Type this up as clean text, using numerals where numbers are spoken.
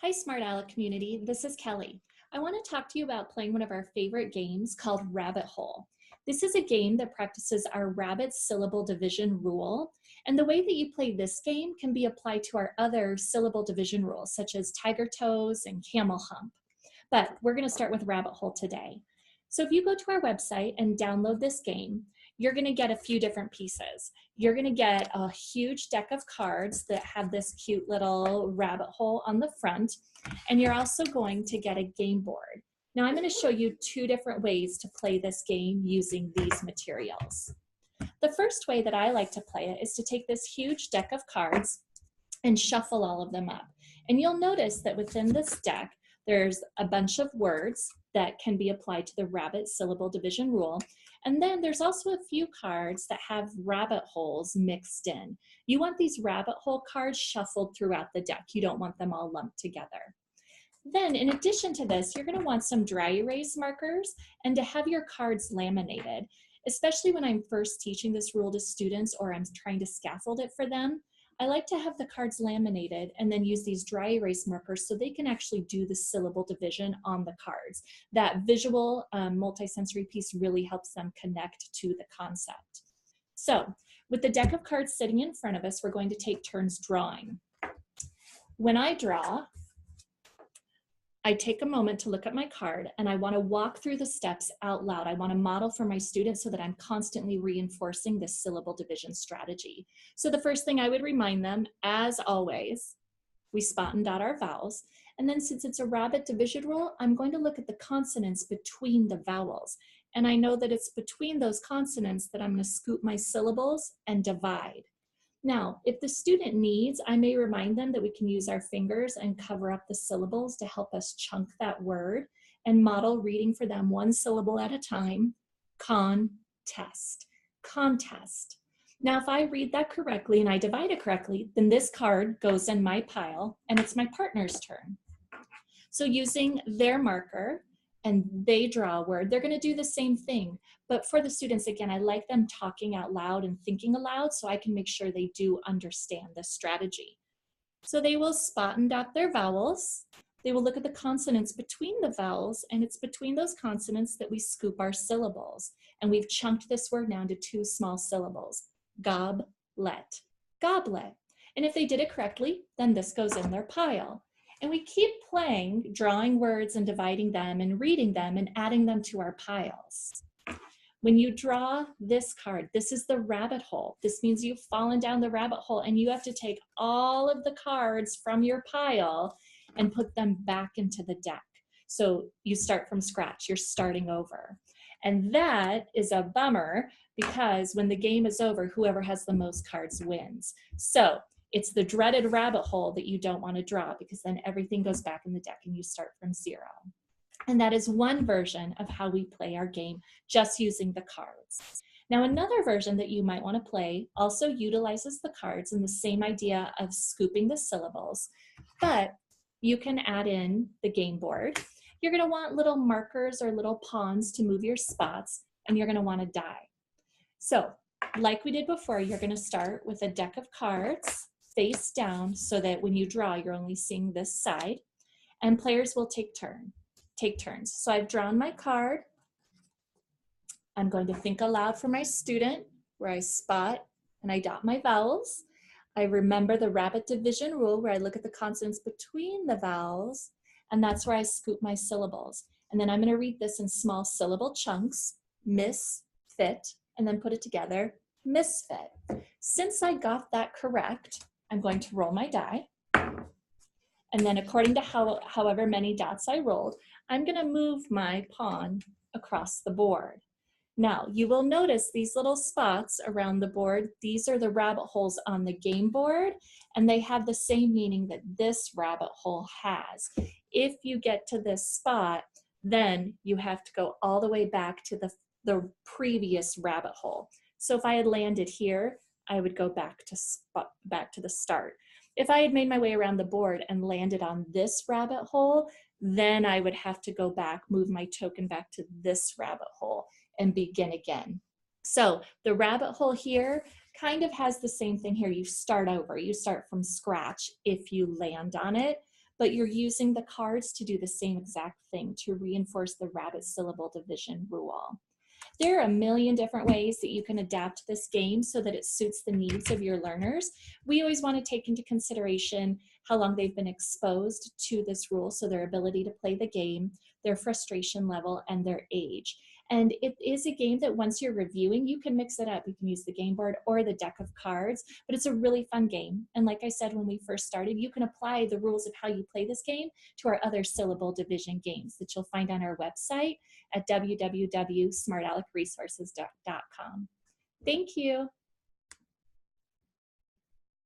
Hi, Smart Aleck community. This is Kelly. I want to talk to you about playing one of our favorite games called Rabbit Hole. This is a game that practices our rabbit syllable division rule, and the way that you play this game can be applied to our other syllable division rules, such as tiger toes and camel hump. But we're going to start with Rabbit Hole today. So if you go to our website and download this game, you're going to get a few different pieces. You're going to get a huge deck of cards that have this cute little rabbit hole on the front, and you're also going to get a game board. Now I'm going to show you two different ways to play this game using these materials. The first way that I like to play it is to take this huge deck of cards and shuffle all of them up. And you'll notice that within this deck, there's a bunch of words that can be applied to the rabbit syllable division rule. And then there's also a few cards that have rabbit holes mixed in. You want these rabbit hole cards shuffled throughout the deck. You don't want them all lumped together. Then in addition to this, you're going to want some dry erase markers and to have your cards laminated. Especially when I'm first teaching this rule to students or I'm trying to scaffold it for them, I like to have the cards laminated and then use these dry erase markers so they can actually do the syllable division on the cards. That visual multisensory piece really helps them connect to the concept. So with the deck of cards sitting in front of us, we're going to take turns drawing. When I draw, I take a moment to look at my card and I want to walk through the steps out loud. I want to model for my students so that I'm constantly reinforcing this syllable division strategy. So the first thing I would remind them, as always, we spot and dot our vowels. And then since it's a rabbit division rule, I'm going to look at the consonants between the vowels. And I know that it's between those consonants that I'm going to scoop my syllables and divide. Now, if the student needs, I may remind them that we can use our fingers and cover up the syllables to help us chunk that word and model reading for them one syllable at a time. Contest, contest. Now, if I read that correctly and I divide it correctly, then this card goes in my pile and it's my partner's turn. So using their marker, and they draw a word, they're going to do the same thing. But for the students, again, I like them talking out loud and thinking aloud so I can make sure they do understand the strategy. So they will spot and dot their vowels. They will look at the consonants between the vowels, and it's between those consonants that we scoop our syllables. And we've chunked this word now into two small syllables, goblet, goblet. And if they did it correctly, then this goes in their pile. And we keep playing, drawing words and dividing them and reading them and adding them to our piles. When you draw this card, this is the rabbit hole. This means you've fallen down the rabbit hole and you have to take all of the cards from your pile and put them back into the deck. So you start from scratch, you're starting over. And that is a bummer because when the game is over, whoever has the most cards wins. So it's the dreaded rabbit hole that you don't want to draw because then everything goes back in the deck and you start from zero. And that is one version of how we play our game, just using the cards. Now, another version that you might want to play also utilizes the cards and the same idea of scooping the syllables, but you can add in the game board. You're going to want little markers or little pawns to move your spots, and you're going to want to die. So, like we did before, you're going to start with a deck of cards face down so that when you draw, you're only seeing this side, and players will take turns. So I've drawn my card. I'm going to think aloud for my student where I spot and I dot my vowels. I remember the rabbit division rule where I look at the consonants between the vowels, and that's where I scoop my syllables. And then I'm going to read this in small syllable chunks, misfit, and then put it together, misfit. Since I got that correct, I'm going to roll my die. And then according to however many dots I rolled, I'm going to move my pawn across the board. Now, you will notice these little spots around the board. These are the rabbit holes on the game board, and they have the same meaning that this rabbit hole has. If you get to this spot, then you have to go all the way back to the previous rabbit hole. So if I had landed here, I would go back to the start. If I had made my way around the board and landed on this rabbit hole, then I would have to go back, move my token back to this rabbit hole and begin again. So the rabbit hole here kind of has the same thing here. You start over, you start from scratch if you land on it, but you're using the cards to do the same exact thing to reinforce the rabbit syllable division rule. There are a million different ways that you can adapt this game so that it suits the needs of your learners. We always want to take into consideration how long they've been exposed to this rule, so their ability to play the game, their frustration level, and their age. And it is a game that once you're reviewing, you can mix it up. You can use the game board or the deck of cards, but it's a really fun game. And like I said when we first started, you can apply the rules of how you play this game to our other syllable division games that you'll find on our website at www.smartalecresources.com. Thank you.